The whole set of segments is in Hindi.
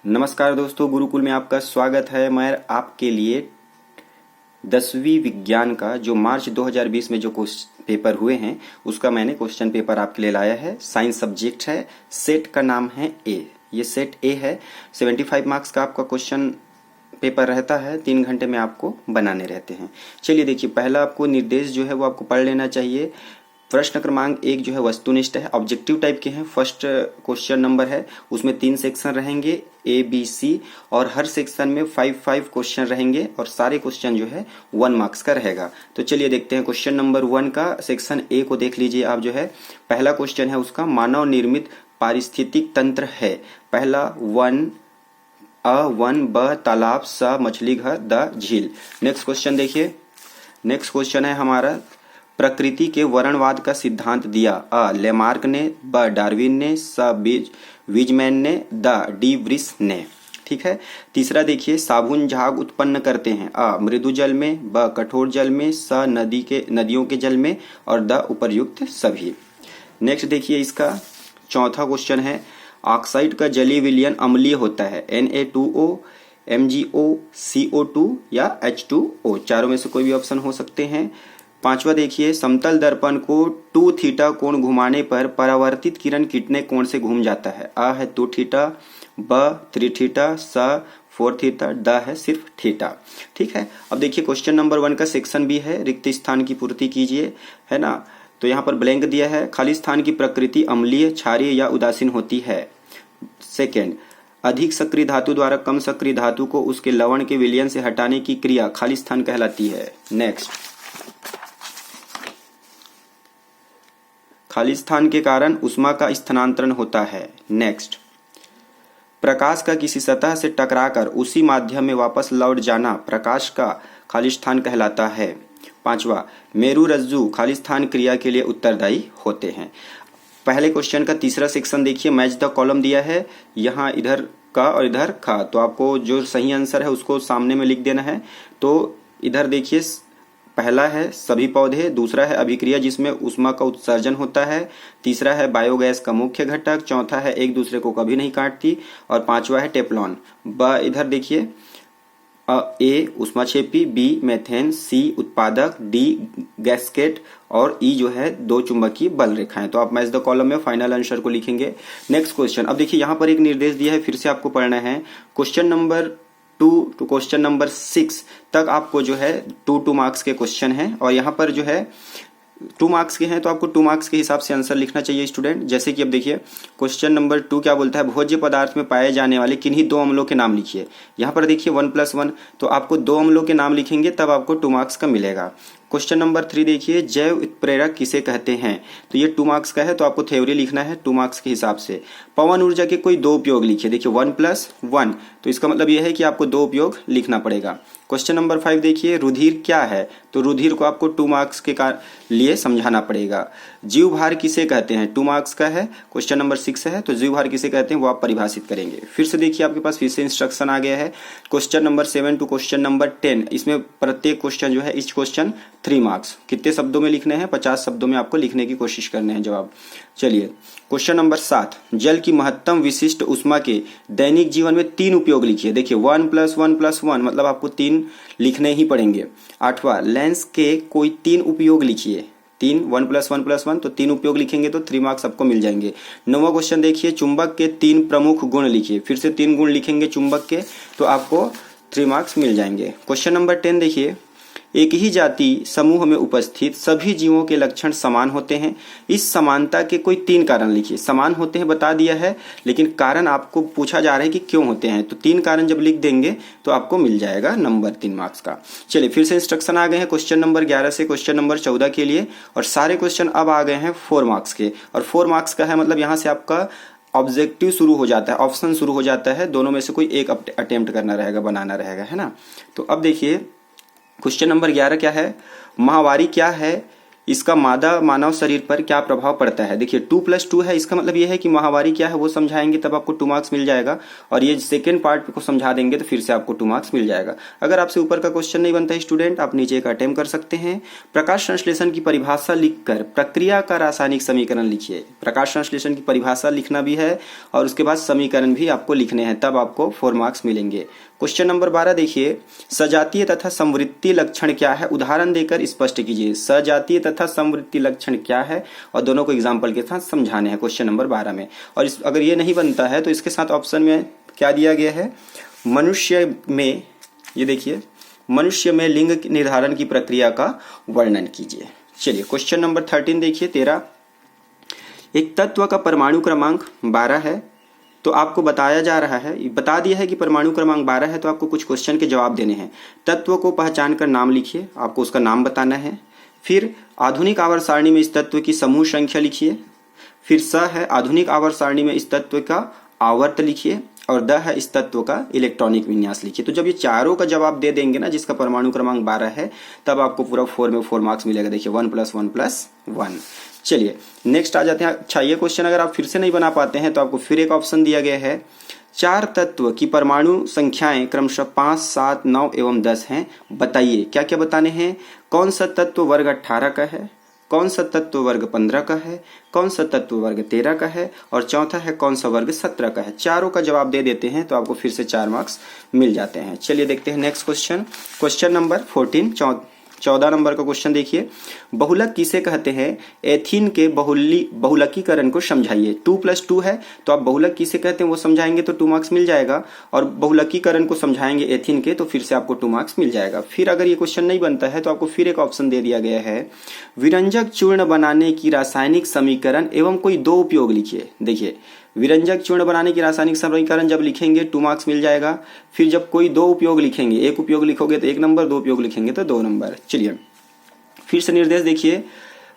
नमस्कार दोस्तों, गुरुकुल में आपका स्वागत है। मैं आपके लिए 10वीं विज्ञान का जो मार्च 2020 में जो क्वेश्चन पेपर हुए हैं उसका मैंने क्वेश्चन पेपर आपके लिए लाया है। साइंस सब्जेक्ट है, सेट का नाम है ए। ये सेट ए है। 75 मार्क्स का आपका क्वेश्चन पेपर रहता है, 3 घंटे में आपको बनाने रहते हैं। चलिए देखिए, पहला आपको निर्देश जो है वो आपको पढ़ लेना चाहिए। प्रश्न क्रमांक 1 जो है वस्तुनिष्ठ है, ऑब्जेक्टिव टाइप के हैं। फर्स्ट क्वेश्चन नंबर है, उसमें 3 सेक्शन रहेंगे ए बी सी, और हर सेक्शन में 5 क्वेश्चन रहेंगे और सारे क्वेश्चन जो है 1 मार्क्स का रहेगा। तो चलिए देखते हैं क्वेश्चन नंबर 1 का। सेक्शन ए को देख लीजिए आप। जो है पहला क्वेश्चन है उसका, मानव निर्मित पारिस्थितिक तंत्र है। पहला वन ब तालाब, स मछली घर, द झील। नेक्स्ट क्वेश्चन देखिए। नेक्स्ट क्वेश्चन है हमारा, प्रकृति के वर्णवाद का सिद्धांत दिया। अ लेमार्क ने, ब डार्विन ने, स विजमैन ने, द डी व्रिस ने। ठीक है। तीसरा देखिए, साबुन झाग उत्पन्न करते हैं। अ मृदु जल में, ब कठोर जल में, स नदियों के जल में, और द उपर्युक्त सभी। नेक्स्ट देखिए, इसका चौथा क्वेश्चन है, ऑक्साइड का जलीय विलयन अम्लीय होता है। Na2O, MgO, CO2 या H2O, चारों में से कोई भी ऑप्शन हो सकते हैं। पांचवा देखिए, समतल दर्पण को 2 थीटा कोण घुमाने पर परावर्तित किरण कितने कोण से घूम जाता है। अ है 2 थीटा, ब 3 थीटा, स 4 थीटा, द है सिर्फ थीटा। ठीक है। अब देखिए क्वेश्चन नंबर 1 का सेक्शन भी है, रिक्त स्थान की पूर्ति कीजिए, है ना। तो यहाँ पर ब्लैंक दिया है, खाली स्थान की प्रकृति अम्लीय, क्षारीय या उदासीन होती है। सेकेंड, अधिक सक्रिय धातु द्वारा कम सक्रिय धातु को उसके लवण के विलयन से हटाने की क्रिया खाली स्थान कहलाती है। नेक्स्ट, खाली स्थान के कारण ऊष्मा का स्थानांतरण होता है। नेक्स्ट, प्रकाश का किसी सतह से टकराकर उसी माध्यम में वापस लौट जाना प्रकाश का खाली स्थान कहलाता है। पांचवा, मेरु रज्जु खाली स्थान क्रिया के लिए उत्तरदायी होते हैं। पहले क्वेश्चन का तीसरा सेक्शन देखिए, मैच द कॉलम दिया है। यहाँ इधर का और इधर का, तो आपको जो सही आंसर है उसको सामने में लिख देना है। तो इधर देखिए, पहला है सभी पौधे, दूसरा है अभिक्रिया जिसमें ऊष्मा का उत्सर्जन होता है, तीसरा है बायोगैस का मुख्य घटक, चौथा है एक दूसरे को कभी नहीं काटती, और पांचवा है टेफ्लॉन। ब इधर देखिए, ए ऊष्माक्षेपी, बी मेथेन, सी उत्पादक, डी गैस्केट, और ई जो है 2 चुंबकीय बल रेखाएं। तो आप मैच द कॉलम में फाइनल आंसर को लिखेंगे। नेक्स्ट क्वेश्चन, अब देखिए यहाँ पर एक निर्देश दिया है, फिर से आपको पढ़ना है। Question number 2 to question number 6 तक आपको जो है 2 मार्क्स के क्वेश्चन हैं, और यहाँ पर जो है 2 मार्क्स के हैं, तो आपको 2 मार्क्स के हिसाब से आंसर लिखना चाहिए स्टूडेंट। जैसे कि अब देखिए क्वेश्चन नंबर 2 क्या बोलता है, भोज्य पदार्थ में पाए जाने वाले किन्हीं 2 अम्लों के नाम लिखिए। यहाँ पर देखिए 1+1, तो आपको 2 अम्लों के नाम लिखेंगे तब आपको 2 मार्क्स का मिलेगा। क्वेश्चन नंबर 3 देखिए, जैव उत्प्रेरक किसे कहते हैं। तो ये 2 मार्क्स का है, तो आपको थ्योरी लिखना है 2 मार्क्स के हिसाब से। पवन ऊर्जा के कोई 2 उपयोग लिखिए। देखिए 1+1, तो इसका मतलब यह है कि आपको 2 उपयोग लिखना पड़ेगा। क्वेश्चन नंबर 5 देखिए, रुधिर क्या है। तो रुधिर को आपको 2 मार्क्स के लिए समझाना पड़ेगा। जीव भार किसे कहते हैं, 2 मार्क्स का है। क्वेश्चन नंबर 6 है, तो जीव भार किसे कहते हैं वो आप परिभाषित करेंगे। फिर से देखिए आपके पास फिर से इंस्ट्रक्शन आ गया है। Question number 7 to question number 10, इसमें प्रत्येक क्वेश्चन जो है इच क्वेश्चन 3 मार्क्स। कितने शब्दों में लिखने हैं, 50 शब्दों में आपको लिखने की कोशिश करने हैं जवाब। चलिए क्वेश्चन नंबर 7, जल की महत्तम विशिष्ट ऊष्मा के दैनिक जीवन में 3 उपयोग लिखिए। देखिए 1+1+1 मतलब आपको 3 लिखने ही पड़ेंगे। 8वां, लेंस के कोई 3 उपयोग लिखिए। 3 1+1+1, तो 3 उपयोग लिखेंगे तो 3 मार्क्स आपको मिल जाएंगे। 9वां क्वेश्चन देखिए, चुंबक के 3 प्रमुख गुण लिखिए। फिर से 3 गुण लिखेंगे चुंबक के, तो आपको 3 मार्क्स मिल जाएंगे। क्वेश्चन नंबर 10 देखिए, एक ही जाति समूह में उपस्थित सभी जीवों के लक्षण समान होते हैं। इस समानता के कोई 3 कारण लिखिए। समान होते हैं बता दिया है, लेकिन कारण आपको पूछा जा रहा है कि क्यों होते हैं, तो 3 कारण जब लिख देंगे तो आपको मिल जाएगा नंबर 3 मार्क्स का। चलिए फिर से इंस्ट्रक्शन आ गए हैं क्वेश्चन नंबर 11 से क्वेश्चन नंबर 14 के लिए, और सारे क्वेश्चन अब आ गए हैं 4 मार्क्स के। और 4 मार्क्स का है मतलब यहाँ से आपका ऑब्जेक्टिव शुरू हो जाता है, ऑप्शन शुरू हो जाता है, दोनों में से कोई एक अटेम्प्ट करना रहेगा, बनाना रहेगा, है ना। तो अब देखिए क्वेश्चन नंबर 11 क्या है, माहवारी क्या है, इसका मादा मानव शरीर पर क्या प्रभाव पड़ता है। देखिए 2+2 है, इसका मतलब ये है कि माहवारी क्या है वो समझाएंगे तब आपको 2 मार्क्स मिल जाएगा, और ये सेकेंड पार्ट को समझा देंगे तो फिर से आपको 2 मार्क्स मिल जाएगा। अगर आपसे ऊपर का क्वेश्चन नहीं बनता है स्टूडेंट, आप नीचे एक अटेम्प्ट कर सकते हैं। प्रकाश संश्लेषण की परिभाषा लिखकर प्रक्रिया का रासायनिक समीकरण लिखिए। प्रकाश संश्लेषण की परिभाषा लिखना भी है और उसके बाद समीकरण भी आपको लिखने हैं, तब आपको 4 मार्क्स मिलेंगे। क्वेश्चन नंबर 12 देखिए, सजातीय तथा समवृत्तीय लक्षण क्या है, उदाहरण देकर स्पष्ट कीजिए। सजातीय तथा समवृत्तीय लक्षण क्या है और दोनों को एग्जाम्पल के साथ समझाने हैं क्वेश्चन नंबर 12 में। और अगर ये नहीं बनता है तो इसके साथ ऑप्शन में क्या दिया गया है, मनुष्य में, ये देखिए, मनुष्य में लिंग निर्धारण की प्रक्रिया का वर्णन कीजिए। चलिए क्वेश्चन नंबर 13 देखिए, 13, एक तत्व का परमाणु क्रमांक 12 है, तो आपको बताया जा रहा है, बता दिया है कि परमाणु क्रमांक 12 है, तो आपको कुछ क्वेश्चन के जवाब देने हैं। तत्व को पहचान कर नाम लिखिए, आपको उसका नाम बताना है। फिर आधुनिक आवर्त सारणी में इस तत्व की समूह संख्या लिखिए। फिर स है, आधुनिक आवर्त सारणी में इस तत्व का आवर्त लिखिए। और द है, इस तत्व का इलेक्ट्रॉनिक विन्यास लिखिए। तो जब ये चारों का जवाब दे देंगे ना, जिसका परमाणु क्रमांक 12 है, तब आपको पूरा 4 में 4 मार्क्स मिलेगा। देखिए 1+1+1। चलिए नेक्स्ट आ जाते हैं। अच्छा, ये क्वेश्चन अगर आप फिर से नहीं बना पाते हैं तो आपको फिर एक ऑप्शन दिया गया है, 4 तत्व की परमाणु संख्याएं क्रमशः 5, 7, 9 एवं 10 हैं, बताइए। क्या क्या बताने हैं, कौन सा तत्व वर्ग 18 का है, कौन सा तत्व वर्ग 15 का है, कौन सा तत्व वर्ग 13 का है, और चौथा है कौन सा वर्ग 17 का है। चारों का जवाब दे देते हैं तो आपको फिर से 4 मार्क्स मिल जाते हैं। चलिए देखते हैं next question, question number 14, 14 number का क्वेश्चन देखिए, बहुलक किसे कहते हैं, एथीन के बहुलकीकरण को समझाइए। 2+2 है तो आप बहुलक किसे कहते हैं वो समझाएंगे तो 2 मार्क्स मिल जाएगा, और बहुलकीकरण को समझाएंगे एथीन के तो फिर से आपको 2 मार्क्स मिल जाएगा। फिर अगर ये क्वेश्चन नहीं बनता है तो आपको फिर एक ऑप्शन दे दिया गया है, विरंजक चूर्ण बनाने की रासायनिक समीकरण एवं कोई 2 उपयोग लिखिए। देखिए विरंजक चूर्ण बनाने की रासायनिक समीकरण जब लिखेंगे 2 मार्क्स मिल जाएगा। फिर जब कोई 2 उपयोग लिखेंगे, एक उपयोग लिखोगे तो 1 नंबर, 2 उपयोग लिखेंगे तो 2 नंबर। चलिए फिर से निर्देश देखिए,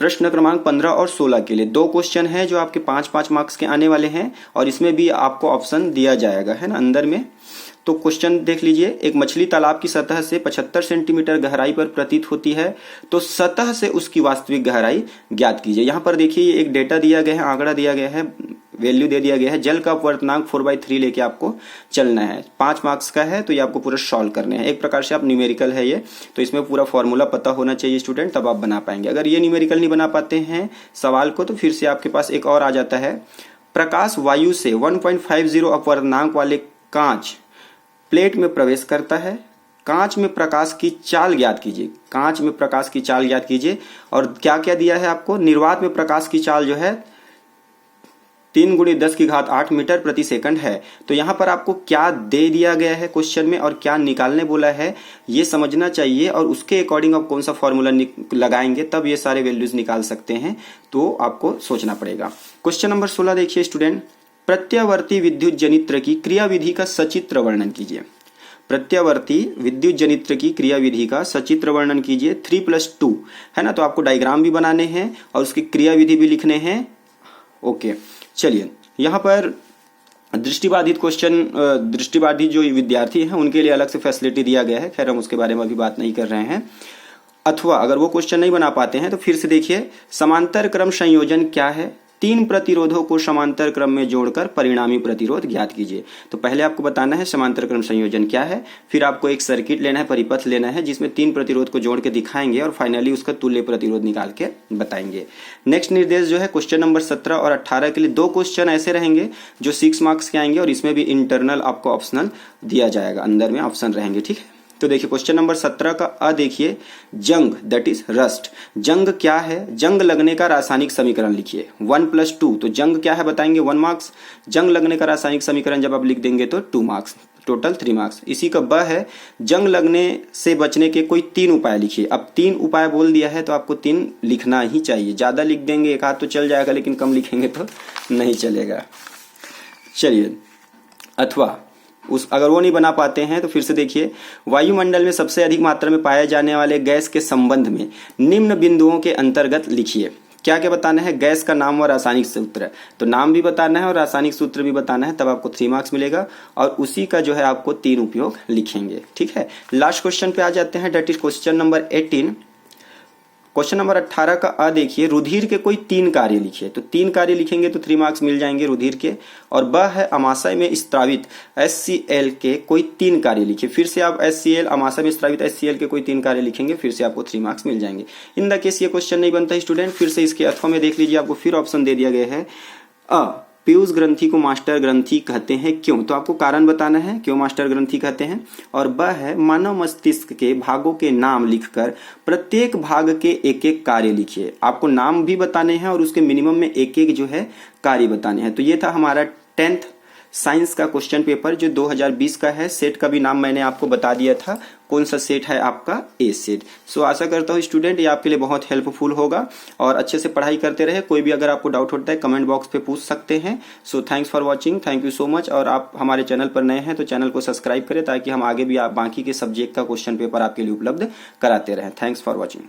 प्रश्न क्रमांक 15 और 16 के लिए 2 क्वेश्चन है जो आपके 5-5 मार्क्स के आने वाले हैं, और इसमें भी आपको ऑप्शन दिया जाएगा, है ना, अंदर में। तो क्वेश्चन देख लीजिए, एक मछली तालाब की सतह से 75 सेंटीमीटर गहराई पर प्रतीत होती है, तो सतह से उसकी वास्तविक गहराई ज्ञात कीजिए। यहाँ पर देखिए एक डेटा दिया गया है, आंकड़ा दिया गया है, वैल्यू दे दिया गया है। जल का अपवर्तनांक 4/3 लेके आपको चलना है। 5 मार्क्स का है तो ये आपको पूरा सॉल्व करने हैं। एक प्रकार से आप न्यूमेरिकल है ये, तो इसमें पूरा फॉर्मूला पता होना चाहिए स्टूडेंट, तब आप बना पाएंगे। अगर ये न्यूमेरिकल नहीं बना पाते हैं सवाल को, तो फिर से आपके पास एक और आ जाता है, प्रकाश वायु से 1.50 अपवर्तनांक वाले कांच प्लेट में प्रवेश करता है, कांच में प्रकाश की चाल ज्ञात कीजिए। कांच में प्रकाश की चाल ज्ञात कीजिए, और क्या क्या दिया है आपको, निर्वात में प्रकाश की चाल जो है 3 × 10⁸ मीटर प्रति सेकंड है। तो यहाँ पर आपको क्या दे दिया गया है क्वेश्चन में और क्या निकालने बोला है ये समझना चाहिए, और उसके अकॉर्डिंग आप कौन सा फॉर्मूला लगाएंगे तब ये सारे वैल्यूज निकाल सकते हैं, तो आपको सोचना पड़ेगा। क्वेश्चन नंबर 16 देखिए स्टूडेंट, प्रत्यावर्ती विद्युत जनित्र की क्रियाविधि का सचित्र वर्णन कीजिए। प्रत्यावर्ती विद्युत जनित्र की क्रियाविधि का सचित्र वर्णन कीजिए। 3+2 है ना, तो आपको डायग्राम भी बनाने हैं और उसकी क्रियाविधि भी लिखने हैं। ओके चलिए, यहाँ पर दृष्टिबाधित क्वेश्चन, दृष्टिबाधित जो विद्यार्थी हैं उनके लिए अलग से फैसिलिटी दिया गया है, खैर हम उसके बारे में अभी बात नहीं कर रहे हैं। अथवा अगर वो क्वेश्चन नहीं बना पाते हैं तो फिर से देखिए, समांतर क्रम संयोजन क्या है, 3 प्रतिरोधों को समांतर क्रम में जोड़कर परिणामी प्रतिरोध ज्ञात कीजिए। तो पहले आपको बताना है समांतर क्रम संयोजन क्या है, फिर आपको एक सर्किट लेना है, परिपथ लेना है जिसमें 3 प्रतिरोध को जोड़ के दिखाएंगे, और फाइनली उसका तुल्य प्रतिरोध निकाल के बताएंगे। नेक्स्ट निर्देश जो है क्वेश्चन नंबर 17 और 18 के लिए 2 क्वेश्चन ऐसे रहेंगे जो 6 मार्क्स के आएंगे, और इसमें भी इंटरनल आपको ऑप्शनल दिया जाएगा, अंदर में ऑप्शन रहेंगे, ठीक है। तो देखिए क्वेश्चन नंबर 17 का अ देखिए, जंग दैट इज रस्ट। जंग क्या है, जंग लगने का रासायनिक समीकरण लिखिए। 1+2, तो जंग क्या है बताएंगे 1 मार्क्स, जंग लगने का रासायनिक समीकरण जब आप लिख देंगे तो 2 मार्क्स, टोटल 3 मार्क्स। इसी का ब है, जंग लगने से बचने के कोई 3 उपाय लिखिए। अब 3 उपाय बोल दिया है तो आपको 3 लिखना ही चाहिए, ज्यादा लिख देंगे एक आध तो चल जाएगा, लेकिन कम लिखेंगे तो नहीं चलेगा। चलिए, अथवा अगर वो नहीं बना पाते हैं तो फिर से देखिए, वायुमंडल में सबसे अधिक मात्रा में पाए जाने वाले गैस के संबंध में निम्न बिंदुओं के अंतर्गत लिखिए। क्या क्या बताना है, गैस का नाम और रासायनिक सूत्र, तो नाम भी बताना है और रासायनिक सूत्र भी बताना है, तब आपको 3 मार्क्स मिलेगा, और उसी का जो है आपको 3 उपयोग लिखेंगे, ठीक है। लास्ट क्वेश्चन पे आ जाते हैं, that is question number 18। Question number 18 का अ देखिए, रुधिर के कोई 3 कार्य लिखिए। तो 3 कार्य लिखेंगे तो 3 मार्क्स मिल जाएंगे रुधिर के। और ब है अमाशय में स्त्रावित HCl के कोई 3 कार्य लिखिए। फिर से आप HCl अमाशय में स्त्रावित HCl के कोई 3 कार्य लिखेंगे, फिर से आपको 3 मार्क्स मिल जाएंगे। इन द केस ये क्वेश्चन नहीं बनता स्टूडेंट। फिर से इसके अर्थों में देख लीजिए, आपको फिर ऑप्शन दे दिया गया है। अ, पीयूष ग्रंथि को मास्टर ग्रंथि कहते हैं क्यों? तो आपको कारण बताना है क्यों मास्टर ग्रंथि कहते हैं। और ब है मानव मस्तिष्क के भागों के नाम लिखकर प्रत्येक भाग के एक एक कार्य लिखिए। आपको नाम भी बताने हैं और उसके मिनिमम में एक एक जो है कार्य बताने हैं। तो ये था हमारा 10th साइंस का क्वेश्चन पेपर जो 2020 का है। सेट का भी नाम मैंने आपको बता दिया था, कौन सा सेट है आपका, ए सेट। सो आशा करता हूँ स्टूडेंट ये आपके लिए बहुत हेल्पफुल होगा और अच्छे से पढ़ाई करते रहे। कोई भी अगर आपको डाउट होता है कमेंट बॉक्स पे पूछ सकते हैं। So thanks for watching, thank you so much. और आप हमारे चैनल पर नए हैं तो चैनल को सब्सक्राइब करें ताकि हम आगे भी आप बाकी के सब्जेक्ट का क्वेश्चन पेपर आपके लिए उपलब्ध कराते रहें। Thanks for watching.